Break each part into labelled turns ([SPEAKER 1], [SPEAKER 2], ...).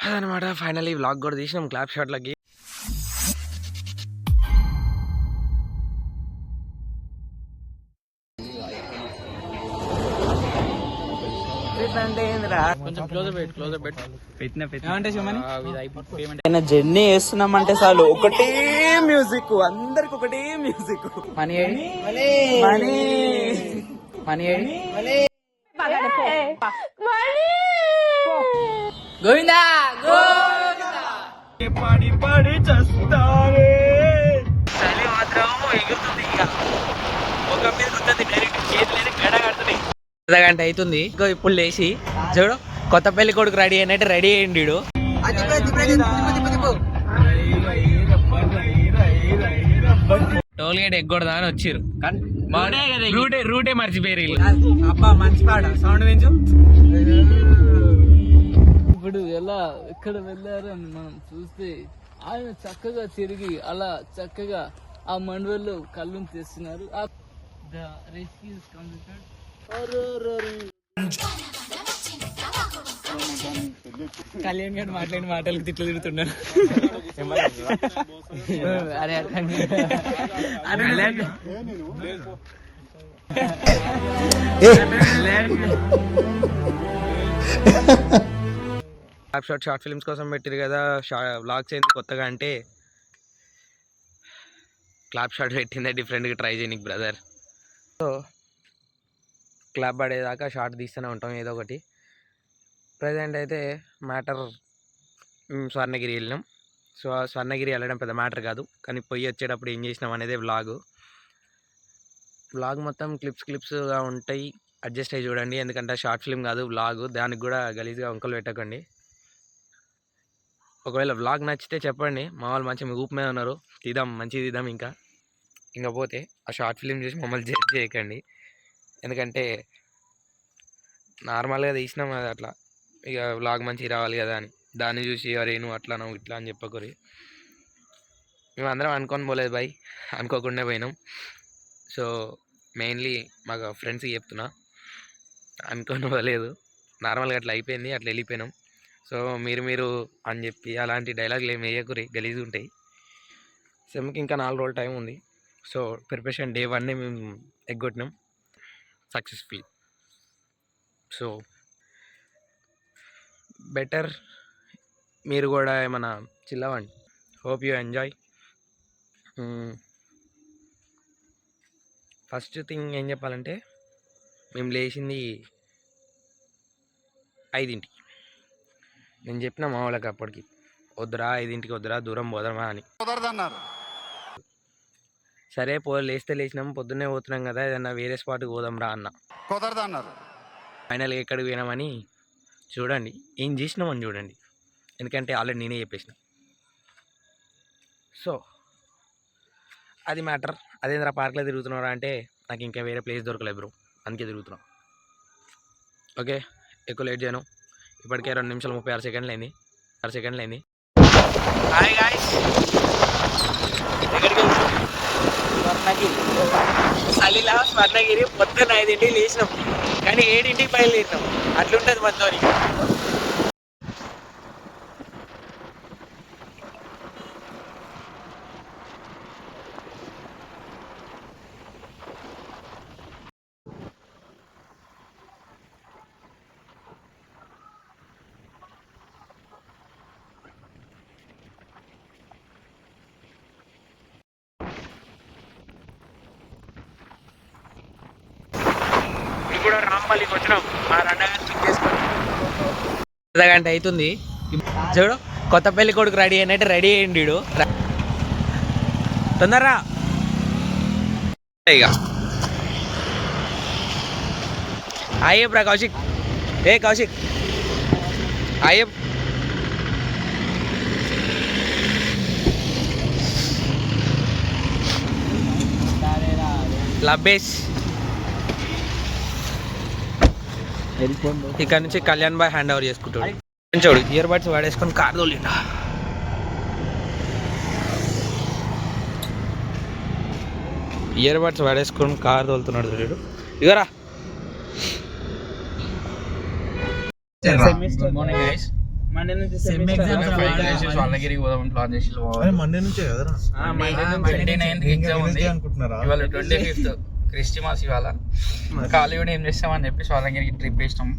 [SPEAKER 1] అదనమాట. Finally vlog కూడా తీసినాం క్లాప్ షాట్లకి.
[SPEAKER 2] జర్నీ వేస్తున్నామంటే చాలు ఒకటే మ్యూజిక్, అందరికి ఒకటే music. Money money money Govinda పడి పడి చస్తారే. చలి మాత్రం ఎగురుతుంది, ఇక ఒక మీద ఉంటుంది డైరెక్ట్, చేతులు గడ కడుతున్నాయి. అర్ధగంట అవుతుంది. ఇప్పుడు లేచి చూడు, కొత్త పెళ్లి కొడుకు రెడీ అయినట్టు రెడీ అయ్యిండు. టోల్ గేట్ ఎగ్గొడదా అని వచ్చిర్రు, రూటే మర్చిపోయారు. అబ్బా మంచి పాట, సౌండ్ పెంచు.
[SPEAKER 3] ఇప్పుడు ఎలా ఎక్కడ వెళ్ళారు అని మనం చూస్తే ఆయన చక్కగా తిరిగి అలా చక్కగా ఆ మండవల్లో కళ్ళు తెస్తున్నారు.
[SPEAKER 1] కళ్యాణ్ గారు మాట్లాడిన మాటలకు తిట్లు తిడుతున్నారు.
[SPEAKER 3] అరే
[SPEAKER 1] షార్ట్ ఫిల్మ్స్ కోసం పెట్టిరు కదా వ్లాగ్స్ ఏంటి కొత్తగా అంటే, క్లాప్ షాట్ పెట్టిందే డిఫరెంట్గా ట్రై చేయనికి బ్రదర్. సో క్లాప్ పడేదాకా షార్ట్ తీస్తూనే ఉంటాం ఏదో ఒకటి. ప్రజెంట్ అయితే మ్యాటర్ స్వర్ణగిరి వెళ్ళినాం. సో స్వర్ణగిరి వెళ్ళడం పెద్ద మ్యాటర్ కాదు, కానీ పొయ్యి వచ్చేటప్పుడు ఏం చేసినాం అనేది వ్లాగ్ మొత్తం క్లిప్స్గా ఉంటాయి. అడ్జస్ట్ అయ్యి చూడండి, ఎందుకంటే షార్ట్ ఫిల్మ్ కాదు వ్లాగ్, దానికి కూడా గలీజ్గా వంకలు పెట్టకండి. ఒకవేళ వ్లాగ్ నచ్చితే చెప్పండి, మా వాళ్ళు మంచిగా మీ ఊపు మీద ఉన్నారు, తీద్దాం మంచిగా తీద్దాం. ఇంకా పోతే ఆ షార్ట్ ఫిల్మ్ చూసి మమ్మల్ని జడ్జ్ చేయకండి, ఎందుకంటే నార్మల్గా తీసినాం అది అట్లా, ఇక వ్లాగ్ మంచిగా రావాలి కదా అని దాన్ని చూసి అరే నువ్వు అట్లానో ఇట్లా అని చెప్పకూరి. మేము అందరం అనుకొని పోలేదు బాయ్, అనుకోకుండా పోయినాం. సో మెయిన్లీ మాకు ఫ్రెండ్స్కి చెప్తున్నా, అనుకొని పోలేదు, నార్మల్గా అట్లా అయిపోయింది, అట్లా వెళ్ళిపోయినాం. సో మీరు అని చెప్పి అలాంటి డైలాగులు ఏమి వేయకూరి, గలీజ్గా ఉంటాయి. సెమ్కి ఇంకా 4 రోజులు టైం ఉంది. సో ప్రిపరేషన్ డే 1 మేము ఎగ్గొట్టినాం సక్సెస్ఫుల్. సో బెటర్ మీరు కూడా ఏమైనా చిల్లవండి. Hope you enjoy. First thing ఏం చెప్పాలంటే, మేము లేచింది 5ంటికి. నేను చెప్పిన మా వాళ్ళకి అప్పటికి, వద్దురా 5ంటికి వద్దురా, దూరం పోదామా అని. సరే లేస్తే లేచినాం, పొద్దున్నే పోతున్నాం కదా, ఏదన్నా వేరే స్పాట్కి పోదాం రా అన్న. కుదరదన్నారు. ఫైనల్గా ఎక్కడికి పోయినామని చూడండి, ఏం చేసినామని చూడండి, ఎందుకంటే ఆల్రెడీ నేనే చెప్పేసిన. సో అది మ్యాటర్. అదేంద్రా పార్క్లో తిరుగుతున్నారా అంటే, నాకు ఇంకా వేరే ప్లేస్ దొరకలేదు బ్రో, అందుకే తిరుగుతున్నాం. ఓకే, ఎక్కువ లేట్ చేయను, ఇప్పటికే 2 నిమిషాలు 36 సెకండ్లు అయింది. 6 సెకండ్లు అయింది. హాయ్ గాయ్స్, ఎక్కడికి వెళ్తున్నాం? చలిలా స్వర్ణగిరి. పొద్దున్న 5ంటికి లేచినాం, కానీ 7ంటికి బయలుదేరినాం. అట్లుంటుంది మనతోని. ఇప్పుడు రాంపల్లికి వచ్చినాం, మా రండగాన్ని పిక్ చేసుకొని. అర్ధగంట అవుతుంది. చూడు, కొత్త పెళ్లి కొడుకు రెడీ అయినట్టు రెడీ అయ్యిండు. తొందరరా ఇక. అయ్యప్ రా కౌశిక్, కౌశిక్ అయ్యప్. లబ్బేష్ ఇక్కడ నుంచి కళ్యాణ్ బాయ్ హ్యాండ్ ఓవర్ చేసుకుంటాడు. చూడు, ఇయర్ బడ్స్ వాడేసుకొని కార్ తోలిండు. ఇయర్ బడ్స్ వాడేసుకొని కార్ తోలుతున్నాడు చూడు. ఇగరా
[SPEAKER 3] Good morning guys.
[SPEAKER 2] మండే నుంచి
[SPEAKER 3] Sem exams
[SPEAKER 2] స్వర్ణగిరికి పోదామని ప్లాన్ చేసి
[SPEAKER 4] మండే నుంచే కదరా
[SPEAKER 2] 29th ఎగ్జామ్ ఉంది
[SPEAKER 4] అనుకుంటున్నారా
[SPEAKER 2] ఇవాళ 25th క్రిస్టమస్ ఇవాళ ఖాళీ కూడా ఏం చేస్తామని చెప్పి స్వర్ణగిరికి ట్రిప్ వేసినాం.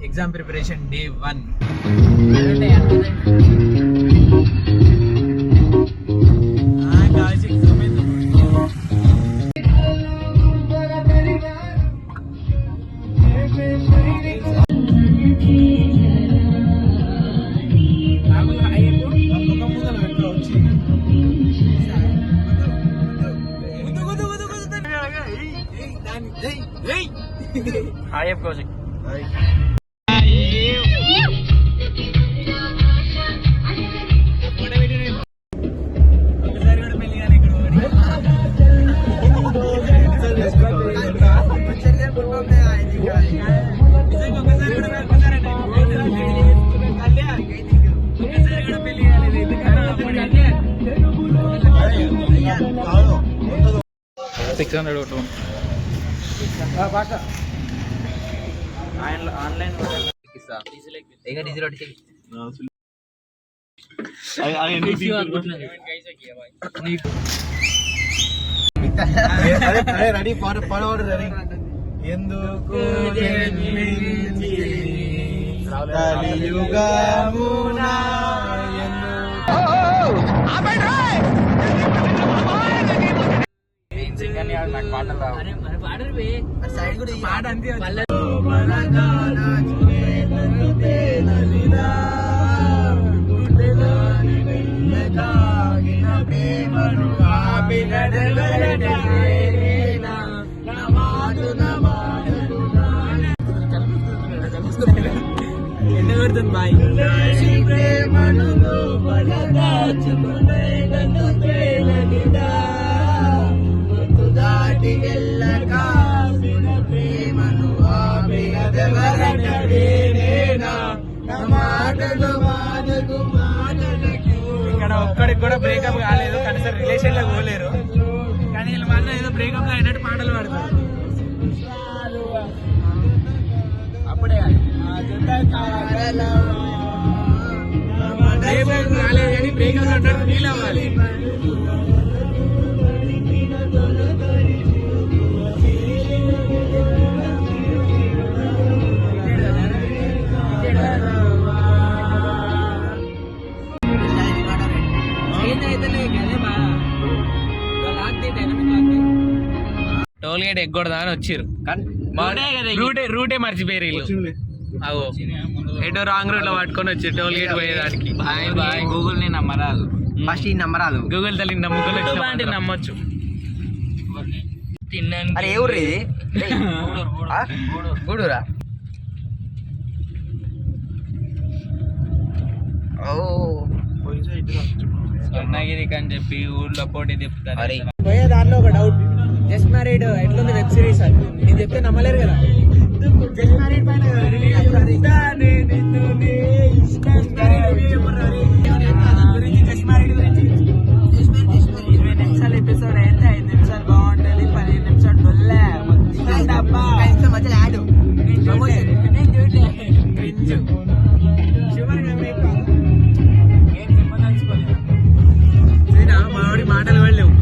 [SPEAKER 3] Exam preparation day 1.
[SPEAKER 2] Hi Kaushik. Online
[SPEAKER 4] ready పడవాడు రెడీ ఎందుకు కలియుగమునా
[SPEAKER 2] నాకు పాటలు రావు.
[SPEAKER 3] బాయ్
[SPEAKER 2] ఇక్కడ ఒక్కడికి కూడా బ్రేకప్ కాలేదు, కనీసం రిలేషన్ లో పోలేరు, కానీ వీళ్ళు మాత్రం ఏదో బ్రేకప్ లో అయినట్టు పాటలు పాడతారు. అప్పుడే బ్రేకప్ కాలేదు కానీ బ్రేకప్ అన్నట్టు ఫీల్ అవ్వాలి. టోల్ గేట్ ఎగ్గొడదా అని వచ్చిర్రు, రూటే మర్చిపోయారు వీళ్ళు. అగో ఎటో రాంగ్ రూట్ లో పట్టుకొని వచ్చి టోల్ గేట్ పోయేదానికి.
[SPEAKER 3] గూగుల్ ని నమ్మరాదు, ఫస్ట్ ఈ నమ్మరాదు.
[SPEAKER 2] గూగుల్ తల్లిని నమ్ముకొని నమ్మొచ్చు.
[SPEAKER 3] అరే ఏ ఊరు ఇది? గూడూరా?
[SPEAKER 2] స్వర్ణగిరికి అని చెప్పి ఊళ్ళో పోటీ తిప్పుతారు.
[SPEAKER 3] పోయే దాంట్లో ఒక డౌట్, జస్ట్ మ్యారీడ్ ఎట్లుంది వెబ్ సిరీస్ అని నేను చెప్తే నమ్మలేరు కదా. జస్ట్ మ్యారీడ్ పైన జస్ట్ మ్యారీడ్ గురించి 20 నిమిషాలు ఎపిసోడ్ అయితే 5 నిమిషాలు బాగుంటుంది, 15 నిమిషాలు డొల్లే మధ్యలో యాడ్ మావాడి మాటలు వెళ్ళలేవు.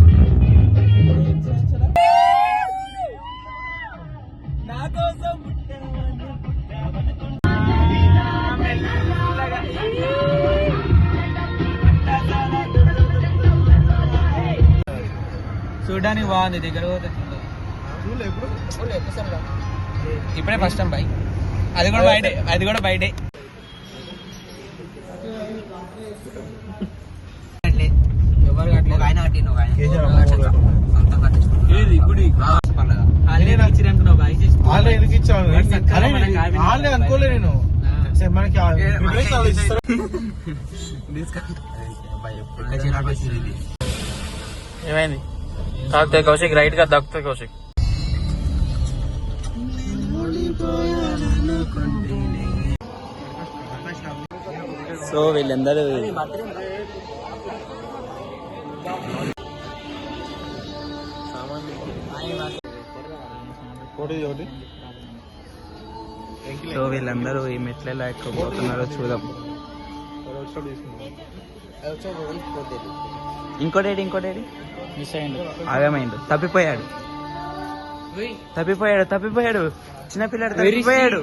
[SPEAKER 3] చూడడానికి బాగుంది, దగ్గర ఇప్పుడే ఫస్ట్ టైం బైక్, అది కూడా బయటే. ఎవరు
[SPEAKER 4] అనుకోలే నేను మనకి
[SPEAKER 2] ఏమైంది? తాకుతాయి కౌశిక్, రైట్ గా దక్కుతాయి కౌశిక్.
[SPEAKER 3] సో వీళ్ళందరూ
[SPEAKER 2] సో వీళ్ళందరూ ఈ మెట్లు ఎలా ఎక్కబోతున్నారో చూద్దాం. ఇంకోటేడి
[SPEAKER 3] మిస్ అయ్యిండు.
[SPEAKER 2] ఆగమైండు, తప్పిపోయాడు చిన్నపిల్లాడు తప్పిపోయాడు.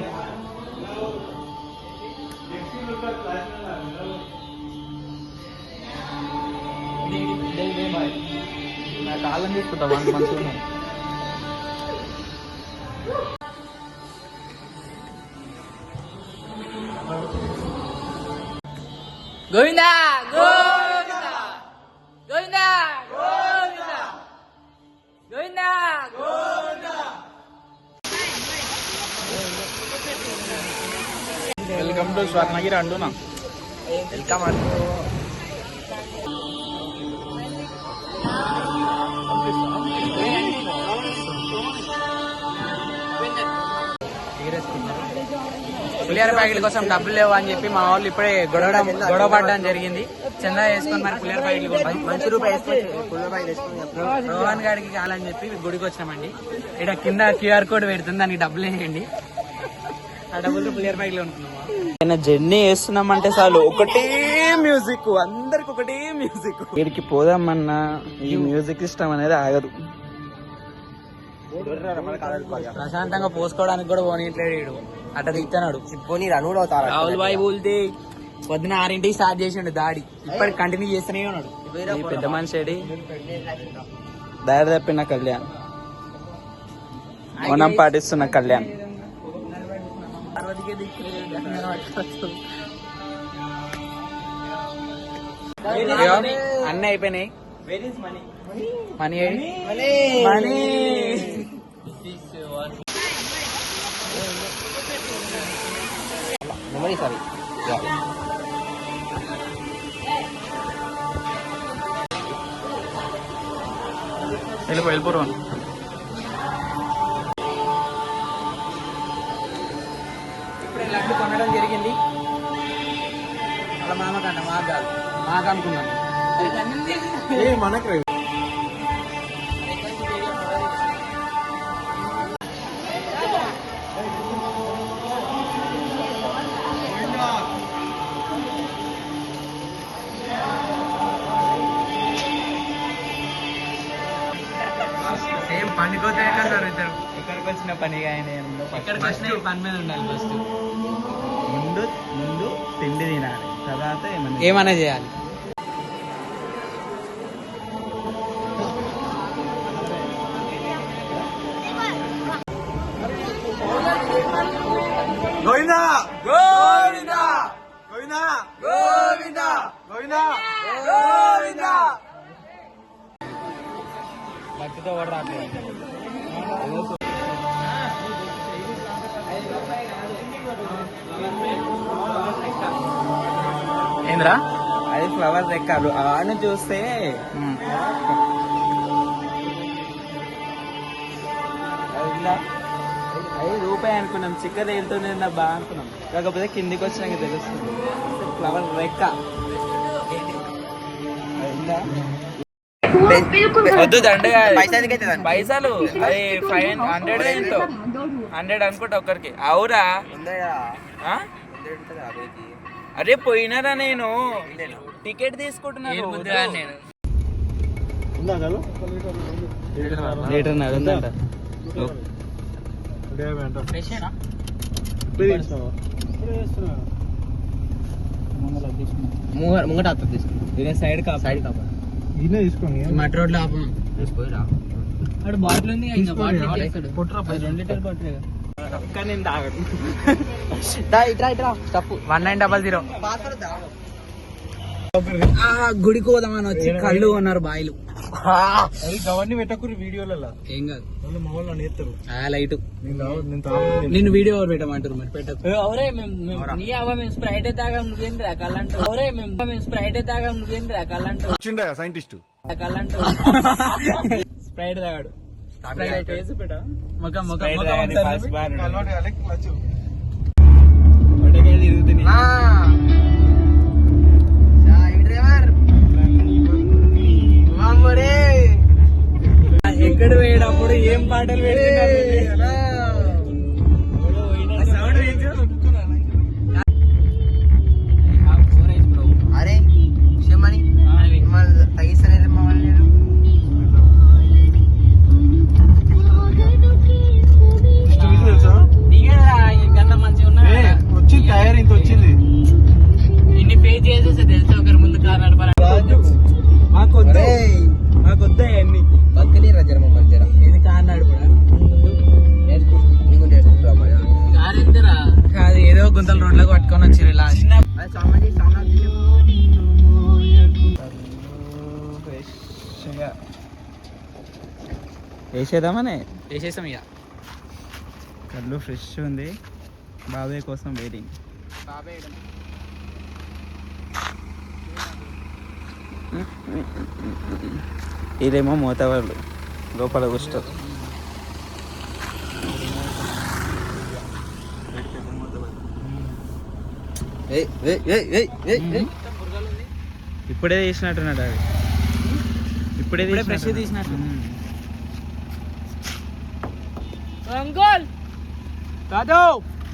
[SPEAKER 3] నా కాళ్ళని తీసుకుంటా మంచిగా. గోవిందా గోవిందా గోవిందా గోవిందా గోవిందా గోవిందా. వెల్కమ్ టు స్వర్ణగిరి అంటున్నా.
[SPEAKER 2] వెల్కమ్ అంటూ పులిహార ప్యాకెట్ కోసం డబ్బులు లేవు అని చెప్పి మా వాళ్ళు ఇప్పుడే గొడవ పడడం జరిగింది. చందా వేసుకొని మరి పులిహార ప్యాకెట్లు మంచి రూపాయి రోహన్ గారికి కావాలని చెప్పి గుడికి వచ్చినామండి. ఇక్కడ కింద క్యూఆర్ కోడ్ పెడుతుంది, దానికి డబ్బులు వేయండి. ఆ డబ్బులు పులిహార ప్యాకెట్లు కొనుక్కున్నాము. జర్నీ వేస్తున్నామంటే చాలు ఒకటే మ్యూజిక్, అందరికి ఒకటే మ్యూజిక్. వీడికి పోదామన్నా ఈ మ్యూజిక్ ఇష్టం అనేది ఆగదు. ప్రశాంతంగా పోసుకోవడానికి కూడా పోనీట్లేడు వీడు. అట్ట దిగుతున్నాడు. రాహుల్ బాయ్ బోల్తే పొద్దున 6ంటికి స్టార్ట్ చేసిండు దాడి, ఇప్పటికి కంటిన్యూ చేస్తూనే ఉన్నాడు. ఈ పెద్ద మనిషి దారి తప్పిన కళ్యాణ్, ఓనం పాటిస్తున్న కళ్యాణ్. అన్నీ అయిపోయినాయి. మనీ మనీ సారీ వెళ్ళిపోరు. ఇప్పుడు లడ్డు కొనడం జరిగింది. అలా మామకన్నా మాకు కాదు, మాకు అనుకున్నాను.
[SPEAKER 4] మనకు
[SPEAKER 2] సేమ్ పనికోతే ఇద్దరు ఎక్కడికి వచ్చిన పని ఎక్కడికి వచ్చిన పని మీద ఉండాలి. ఫస్ట్ ముందు తిండి తినాలి, తర్వాత ఏమన్నా చేయాలి.
[SPEAKER 4] గోవిందా గోవిందా గోవిందా గోవిందా గోవిందా గోవిందా.
[SPEAKER 2] భక్తితో కూడా రావట్లేదు. ఏంద్రా అది ఫ్లవర్ రెక్కలు ఆను చూస్తే అది రూపాయి అనుకున్నాం, చిక్కర వెళ్తుంది బాగా అనుకున్నాం. కాకపోతే కిందికి వచ్చినాక తెలుస్తుంది ఫ్లవర్ రెక్క. వద్దు దండగా పైసలు అది 500 ఎంతో 100 అనుకుంటా ఒక్కరికి. అవురా అరే పోయినారా, నేను టికెట్ తీసుకుంటున్నాను. లీటర్ ఉందంట. ముంగట తీసుకున్నా సైడ్ కాపా మట్టి రోడ్లో ఆపం. అక్కడ బాటిల్ ఉంది, 2 లీటర్ బాటిల్. నేను తాగడు. 1900. గుడికి పోదామని వచ్చి కళ్ళు ఉన్నారు బాయిలు.
[SPEAKER 4] అవన్నీ పెట్టకూరి వీడియోలలో.
[SPEAKER 2] ఏం కాదు,
[SPEAKER 4] మా వాళ్ళు నన్ను ఎత్తారు.
[SPEAKER 2] లైట్ నిన్ను వీడియో ఎవరు పెట్టమంటారు మరి పెట్టకు. స్ప్రైట్ తాగం నువ్వేంద్రా కళ్ళంటూ. స్ప్రైట్ తాగం నువ్వేంద్రా కళ్ళంటూ.
[SPEAKER 4] సైంటిస్ట్
[SPEAKER 2] స్ప్రైట్ తాగాడు. ఎక్కడ వేయడప్పుడు ఏం పాటలు పెడుతున్నారు?
[SPEAKER 4] వచ్చింది
[SPEAKER 2] ఇన్ని పే చేసేసి తెలుసా ఒకరి ముందు కార్ నడపాలి.
[SPEAKER 3] మాకొద్దా అన్ని
[SPEAKER 2] బతికలే రజరమ్మ మంచిరా
[SPEAKER 3] ఇది కార్ నడుపుడా కార్ ఎంతరా
[SPEAKER 2] కాదు ఏదో గుంతల రోడ్లకు పట్టుకొని వచ్చి లాస్ట్
[SPEAKER 3] వేసేద్దామనే
[SPEAKER 2] వేసేసాం ఇక.
[SPEAKER 3] కళ్ళు ఫ్రెష్ ఉంది. బాబాయ్ కోసం వెయిటింగ్. ఇదేమో మోతవాళ్ళు లోపల కూర్చుంటారు. ఇప్పుడే తీసినట్టున్నాడు అది. ఇప్పుడే ఫ్రెష్ తీసినట్టు. కాదు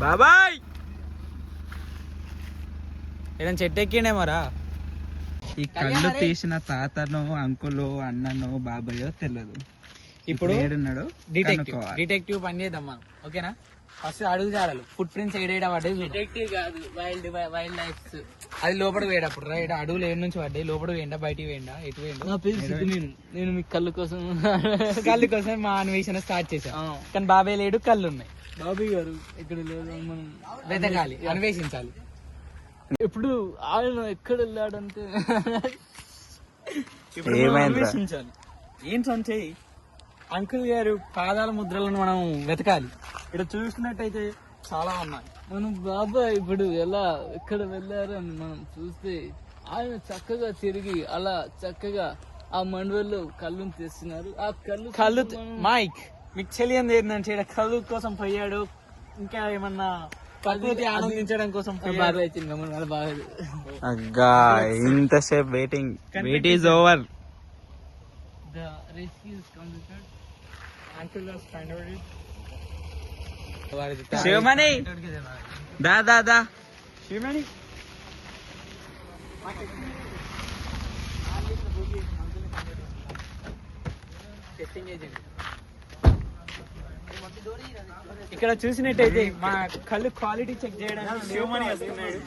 [SPEAKER 3] బాబాయ్ ఏదైనా చెట్టు ఎక్కిండేమోరా. ఈ కళ్ళు తీసిన తాతనో అంకులో అన్ననో బాబాయో తెలియదు. ఇప్పుడు ఏడున్నాడు డిటెక్టివ్ పని చేద్దామా? ఓకేనా? ఫస్ట్ అడుగు జాడలు ఫుట్ ప్రింట్స్ ఏడేడా పడ్డాయి. డిటెక్టివ్ కాదు వైల్డ్ లైఫ్. అది లోపల వేయడప్పుడు రైట్ అడుగులు ఏడు నుంచి పడ్డాయి. లోపల వేయండా బయటికి వేయండా ఎటు వేయండి? నేను మీ కళ్ళు కోసం మా అన్వేషణ స్టార్ట్ చేశాను. కానీ బాబాయ్ లేడు, కళ్ళు ఉన్నాయి. బాబాయ్ గారు ఇక్కడ లేదు, మనం వెతకాలి, అన్వేషించాలి. ఇప్పుడు ఆయన ఎక్కడ వెళ్ళాడంటే ఇప్పుడు అన్వేషించాలి. ఏం సంచేయి అంకుల్ గారు పాదాల ముద్రలను మనం వెతకాలి. ఇక్కడ చూసినట్టయితే చాలా ఉన్నాయి. మనం బాబాయ్ ఇప్పుడు ఎలా ఎక్కడ వెళ్ళారు అని మనం చూస్తే ఆయన చక్కగా తిరిగి అలా చక్కగా ఆ మండవల్లో కళ్ళుని తెస్తున్నారు. ఆ కళ్ళు మైక్ మీకు తెలియదు ఏంటంటే ఇక్కడ కళ్ళు కోసం పోయాడు. ఇంకా ఏమన్నా ప్రకృతి ఆనందించడం కోసం బాబాయ్ అగ్గా ఇంతసేపు waiting. Wait is over. The rescue is completed. Uncle was found out. Shivamani దా శివమణి ఇక్కడ చూసినట్టయితే మా కళ్ళు క్వాలిటీ చెక్ చేయడానికి శివమణి వస్తున్నాడు.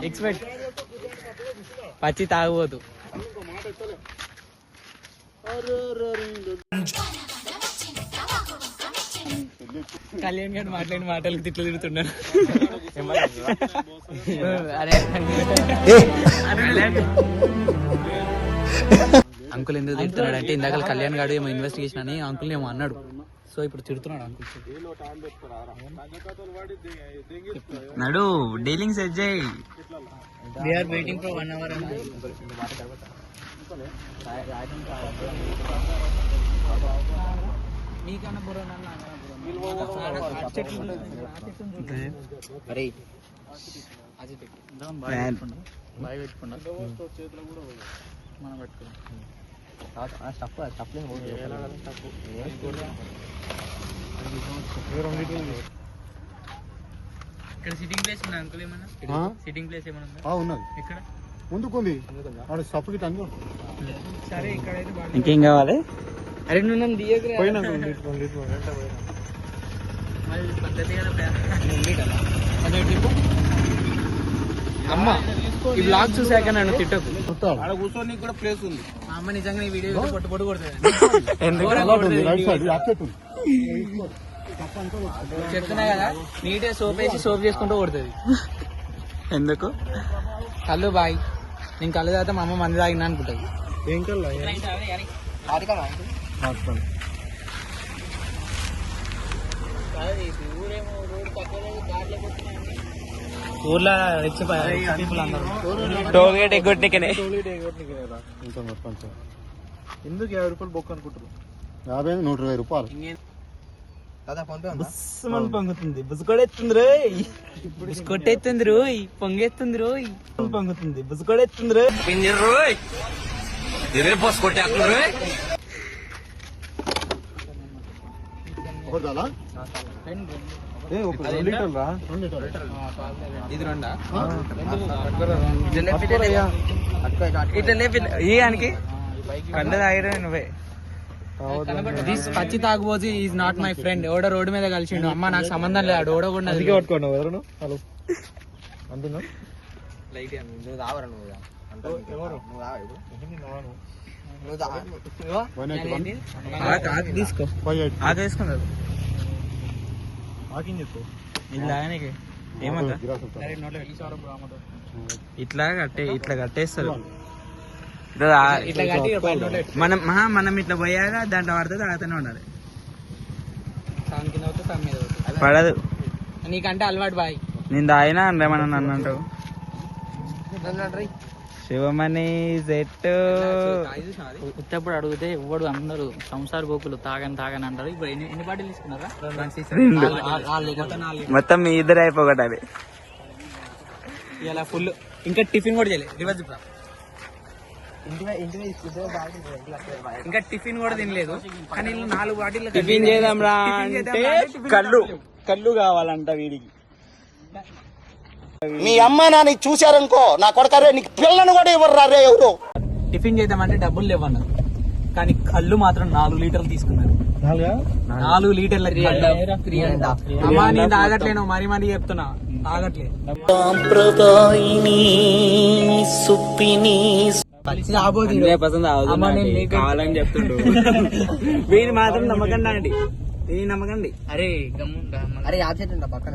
[SPEAKER 3] ఎక్స్పర్ట్ పచ్చి తాగబోదు. కళ్యాణ్ గారు మాట్లాడిన మాటలకు తిట్లు తిడుతున్నాడు. అంకుల్ ఎందుకు తిడుతున్నాడు అంటే ఇందాక కళ్యాణ్ గారు ఏమో ఇన్వెస్టిగేషన్ అని అంకుల్ ఏమో అన్నాడు. సో ఇప్పుడు తిడుతున్నాడు అంకుల్. నడు డీలింగ్ సెట్ చేయి. We are waiting for 1 hour. మీకన్నా బుర్ర ఇక్కడ సిట్టింగ్ ప్లేస్ ఉందా అంకుల్? ఏమన్నా సిట్టింగ్ ప్లేస్ ఏమన్నా
[SPEAKER 4] ఉన్నది
[SPEAKER 3] ఇక్కడ
[SPEAKER 4] ముందుకుంది.
[SPEAKER 3] సరే ఇక్కడైతే ఇంకేం కావాలి? అరే నువ్వు నన్ను దిగరా. అమ్మ ఈ బ్లాగ్ చూసాక నన్ను తిట్టకు.
[SPEAKER 4] కూర్చొని కూడా ప్లేస్ ఉంది.
[SPEAKER 3] మా అమ్మ నిజంగా ఈ వీడియో పొట్టు కొడుతుంది. చెప్తున్నా కదా నీట్ గా సోప్ వేసి సోప్ చేసుకుంటూ కొడుతుంది. ఎందుకు? కళ్ళు బాయ్. నేను కళ్ళు తాగితే మా అమ్మ మంది తాగినా అనుకుంటుంది.
[SPEAKER 4] ఏం కళ్ళు?
[SPEAKER 3] ఊర్లో టోల్గేట్ ఎగ్గొట్టికనే.
[SPEAKER 4] ఎందుకు 50 రూపాయలు బొక్క అనుకుంటారు? 50 120 రూపాయలు
[SPEAKER 3] పొంగుతుంది. బుసుకొడెత్తుంది రోయ్. బుసుకొట్టెత్తుంది రోయ్. పొంగెత్తుంది రోయ్. పొంగుతుంది. బుసుకొడెత్తుంది రోయ్. పింజర్ రోయ్. ఇదే బస్ కొట్టేస్తుంది రోయ్. ఇది రెండా? ఇయానికి కండ తాగిరే నువ్వే. పచ్చి తాగుబోతు ఈజ్ నాట్ మై ఫ్రెండ్. ఎవడో రోడ్డు మీద కలిసిండు. అమ్మ నాకు సంబంధం లేదు. ఓడ కూడా
[SPEAKER 1] అంటున్నా
[SPEAKER 2] లైట్ నువ్వు తావరా నువ్వు తీసుకో ఆకు వేసుకున్నారు ఇలా ఏమంటా ఇట్లా కట్టేస్తారు మనం ఇట్లా పోయాక దాంట్లో పడితే తాగుతూనే ఉండాలి పడదు నీకంటే అలవాటు బాయ్ నేను తాగినా ఏమన్నా నన్ను అంటావు శివమణి సెట్
[SPEAKER 3] ఉత్తప్పుడు అడిగితే ఎవడు అందరూ సంసార గోకులు తాగని అంటారు. ఇప్పుడు ఎన్ని బాటిల్ తీసుకున్నారా?
[SPEAKER 2] మొత్తం మీ ఇద్దరు అయిపోగొట్టాలి.
[SPEAKER 3] ఇలా ఫుల్ ఇంకా టిఫిన్ కూడా చేయలేదు. రివర్స్ ఇంకా టిఫిన్ కూడా తినలేదు కానీ వీళ్ళు 4 బాటిల్
[SPEAKER 2] టిఫిన్ చేద్దాం రా అంటే కళ్ళు కావాలంట వీడికి.
[SPEAKER 5] మీ అమ్మ నాన్న చూశారనుకో నా కొడకరే నీకు పిల్లను కూడా ఇవ్వరు రే ఎవరు.
[SPEAKER 3] టిఫిన్ చేద్దామంటే డబ్బులు లేవన్నారు కానీ కళ్ళు మాత్రం 4 లీటర్లు తీసుకున్నారు. 4 లీటర్ల అమ్మా నేను తాగట్లేను మరీ చెప్తున్నా తాగట్లేదు.
[SPEAKER 2] కావాలని చెప్తుండు వీని మాత్రం నమ్మకండి అండి నమ్మకండి.
[SPEAKER 3] అరే
[SPEAKER 1] అరే పక్కన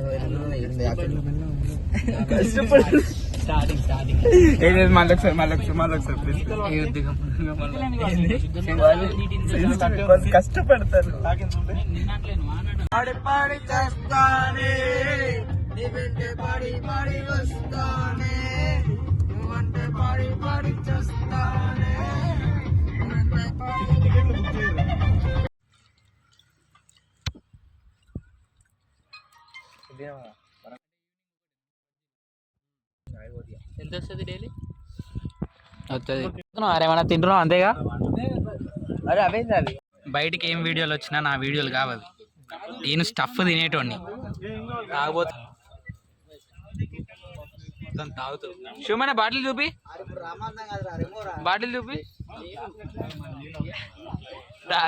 [SPEAKER 2] కష్టపడతారు.
[SPEAKER 3] ఎంత వస్తుంది డైలీ? వస్తుంది. అరేమన్నా తింటున్నావు అంతేగా.
[SPEAKER 2] అరే అవేంది అది
[SPEAKER 3] బయటికి ఏం వీడియోలు వచ్చినా నా వీడియోలు కావాలి. నేను స్టఫ్ తినేటోడిని తాగబోతు శివమైన బాటిల్ చూపి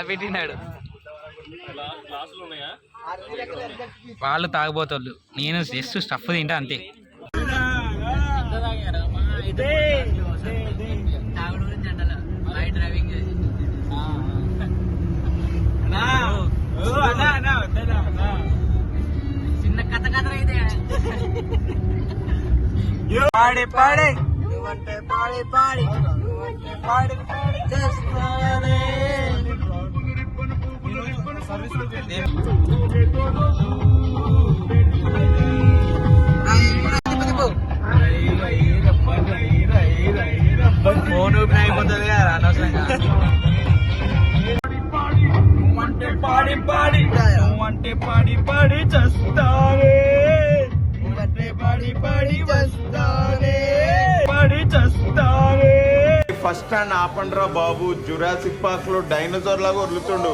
[SPEAKER 3] పెట్టినాడు. వాళ్ళు తాగబోతోళ్ళు నేను జస్ట్ స్టఫ్ తింటా అంతే. చిన్న కథ అయితే పాడే పాడే పాడే పాడి ఫోన్ అయిపోతుంది కదా అనవసరంగా. పాడి పాడి అంటే పాడి పాడి చస్తానే పాడి చస్తానే.
[SPEAKER 6] ఫస్ట్ స్టాండ్ ఆపండ్రా బాబు, జురాసిక్ పార్క్ లో డైనోసార్ లాగా వదులుతుండు.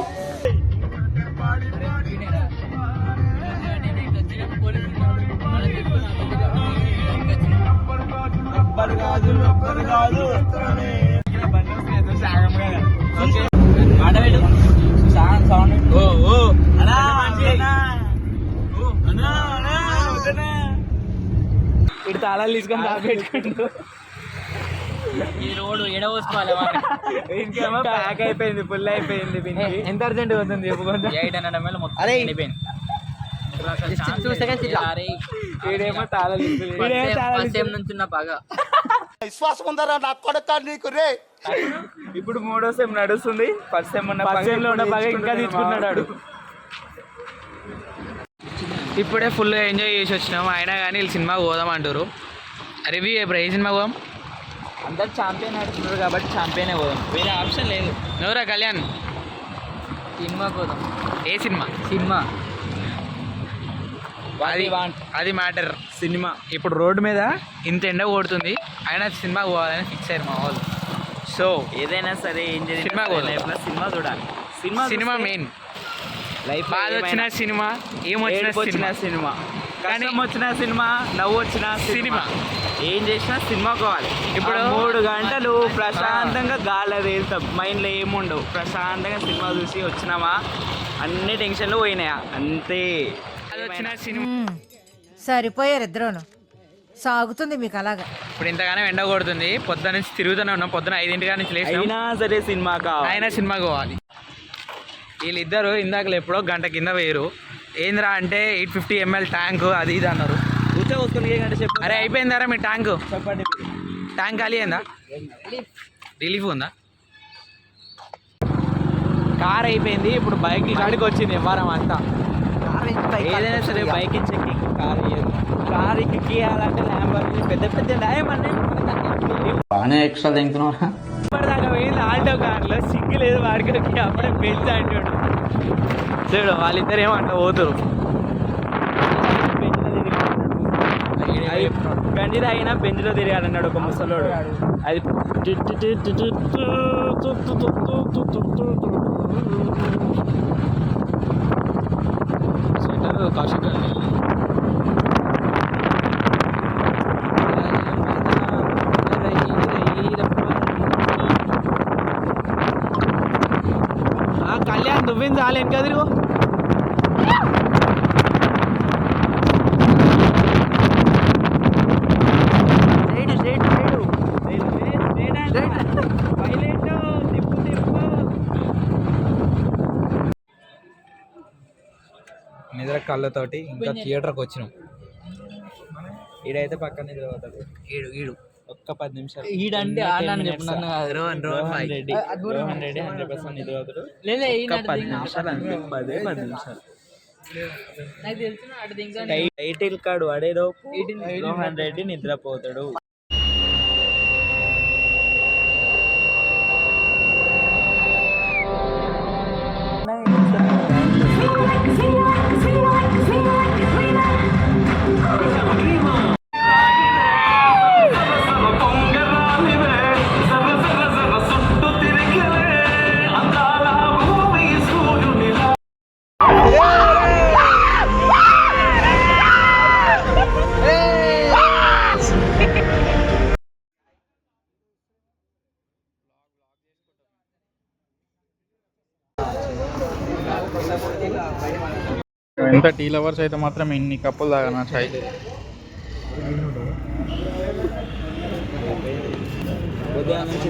[SPEAKER 3] ఇటు తాళాలు తీసుకొని పెట్టుకుంటూ ఈ రోడ్డు ఎడవోసుకోవాలి. ఇంకేమో ప్యాక్ అయిపోయింది, ఫుల్ అయిపోయింది. ఎంత అర్జెంట్ అవుతుంది చెప్పుకుంటా. 800 ml మొత్తం అయిపోయింది. నుంచి బాగా
[SPEAKER 5] విశ్వాసం ఉందరా నా కొడక నీకు రే.
[SPEAKER 2] ఇప్పుడు 3వ సెమ్ నడుస్తుంది. ఫస్ట్ సెమ్ ఉన్న బాగా ఇంకా తీసుకున్నాడు.
[SPEAKER 1] ఇప్పుడే ఫుల్ ఎంజాయ్ చేసి వచ్చినాం. అయినా కానీ వీళ్ళు సినిమా పోదాం అంటారు. రివ్యూ ఎప్పుడు ఏ సినిమా పోదాం?
[SPEAKER 3] అందరు ఛాంపియన్ ఆడుతున్నారు కాబట్టి ఛాంపియనే పోదాం, వేరే ఆప్షన్ లేదు.
[SPEAKER 1] ఎవరా కళ్యాణ్?
[SPEAKER 3] సినిమాకి పోదాం.
[SPEAKER 1] ఏ సినిమా? అది మ్యాటర్.
[SPEAKER 2] సినిమా
[SPEAKER 1] ఇప్పుడు రోడ్డు మీద ఇంత ఎండ కొడుతుంది అయినా సినిమా పోవాలని ఫిక్స్ అయ్యారు మా వాళ్ళు. సో
[SPEAKER 2] ఏదైనా సరే ఏం చేయాలి, సినిమా చూడాలి.
[SPEAKER 1] Cinema main.
[SPEAKER 2] లైఫ్
[SPEAKER 1] బాధ వచ్చిన సినిమా, ఏమొచ్చిన
[SPEAKER 2] సినిమా, కానీ వచ్చిన సినిమా, నవ్వు వచ్చిన సినిమా, ఏం చేసినా సినిమా కావాలి. ఇప్పుడు 3 గంటలు ప్రశాంతంగా గాలి వెళ్తాం, మైండ్లో ఏముండవు. ప్రశాంతంగా సినిమా చూసి వచ్చినామా అన్ని టెన్షన్లు పోయినాయా అంతే.
[SPEAKER 1] అది వచ్చిన సినిమా
[SPEAKER 7] సరిపోయారు ఇద్దరును. సాగుతుంది మీకు అలాగా.
[SPEAKER 2] ఇప్పుడు ఇంతగానే ఎండ కొడుతుంది, పొద్దున నుంచి తిరుగుతూనే ఉన్నాం. పొద్దున 5 నుంచి లేచి
[SPEAKER 3] అయినా సరే సినిమా
[SPEAKER 2] ఆయన సినిమాకి పోవాలి. వీళ్ళిద్దరు ఇందాకలు ఎప్పుడో గంట కింద వేయరు. ఏంద్రా అంటే 850 ml ట్యాంకు అది ఇది అన్నారు. అరే అయిపోయిందారా మీ ట్యాంకు?
[SPEAKER 3] చెప్పండి.
[SPEAKER 2] ట్యాంక్ ఖాళీ అయిందా? రిలీఫ్ ఉందా? కార్ అయిపోయింది, ఇప్పుడు బైక్ కాడికి వచ్చింది వారం అంతా.
[SPEAKER 3] ఏదైనా సరే బైక్ చెక్కి కార్ ఎక్కియాలంటే ల్యాంబోర్గిని పెద్ద పెద్ద బాగానే ఎక్స్ట్రా తింటున్నా.
[SPEAKER 2] ఇప్పటిదాకా పోయింది ఆల్టో కార్లో, సిగ్గు లేదు వాడికి, అప్పుడే పెంచు అంటాడు. చూడు వాళ్ళిద్దరు ఏమంటా పోతురు.
[SPEAKER 3] గంజి తాగినా బెంజ్లో తిరగాలన్నాడు ఒక ముసలోడు. అది
[SPEAKER 2] కళ్యాణ్ నువ్వేం చాలు వెనక తిరుగు. నిద్ర కళ్ళతోటి ఇంకా థియేటర్కి వచ్చినాం.
[SPEAKER 3] ఈడైతే పక్కన నిద్రపోతాడు.
[SPEAKER 2] ఈడు
[SPEAKER 3] ఒక్క 10 నిమిషాలు.
[SPEAKER 2] ఈడంటే ఆడాలని చెప్పినాను.
[SPEAKER 3] రోహన్ రెడ్డి 100% నిద్రపోతాడు. ఒక్క 10 నిమిషాలు అంతే, 10 నిమిషాలు. టైటిల్ కార్డు వాడేలోపు రోహన్ రెడ్డి నిద్రపోతాడు.
[SPEAKER 4] ఎంత టీ లవర్స్ అయితే మాత్రం ఇన్ని కప్పులు తాగనా చాయ్.
[SPEAKER 3] ఉదయం నుంచి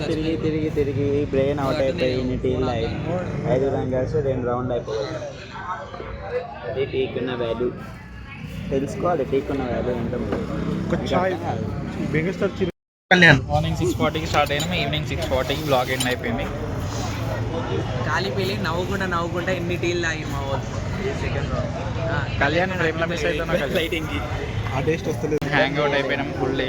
[SPEAKER 3] తిరిగి బ్రెయిన్ అవుట్ అయిపోయి ఇన్ని టీలు 5 కలిసి 2 రౌండ్ అయిపోయింది. అది టీకున్న వాల్యూ తెలుసుకోవాలి. టీకున్న వాల్యూ ఎంత.
[SPEAKER 4] మార్నింగ్ 6:40కి స్టార్ట్ అయినా, ఈవినింగ్ 6:40కి బ్లాగ్ ఎండ్ అయిపోయింది.
[SPEAKER 2] ఖాళీ పెళ్ళి నవ్వుకుంటా ఎన్ని టీలు తాగి మా వాళ్ళు.
[SPEAKER 4] కళ్యాణ్ మిస్ అవుతున్నా, లైటింగ్కి ఆ టేస్ట్ వస్తలేదు. హ్యాంగ్ అవుట్ అయిపోయినాం ఫుల్ డే.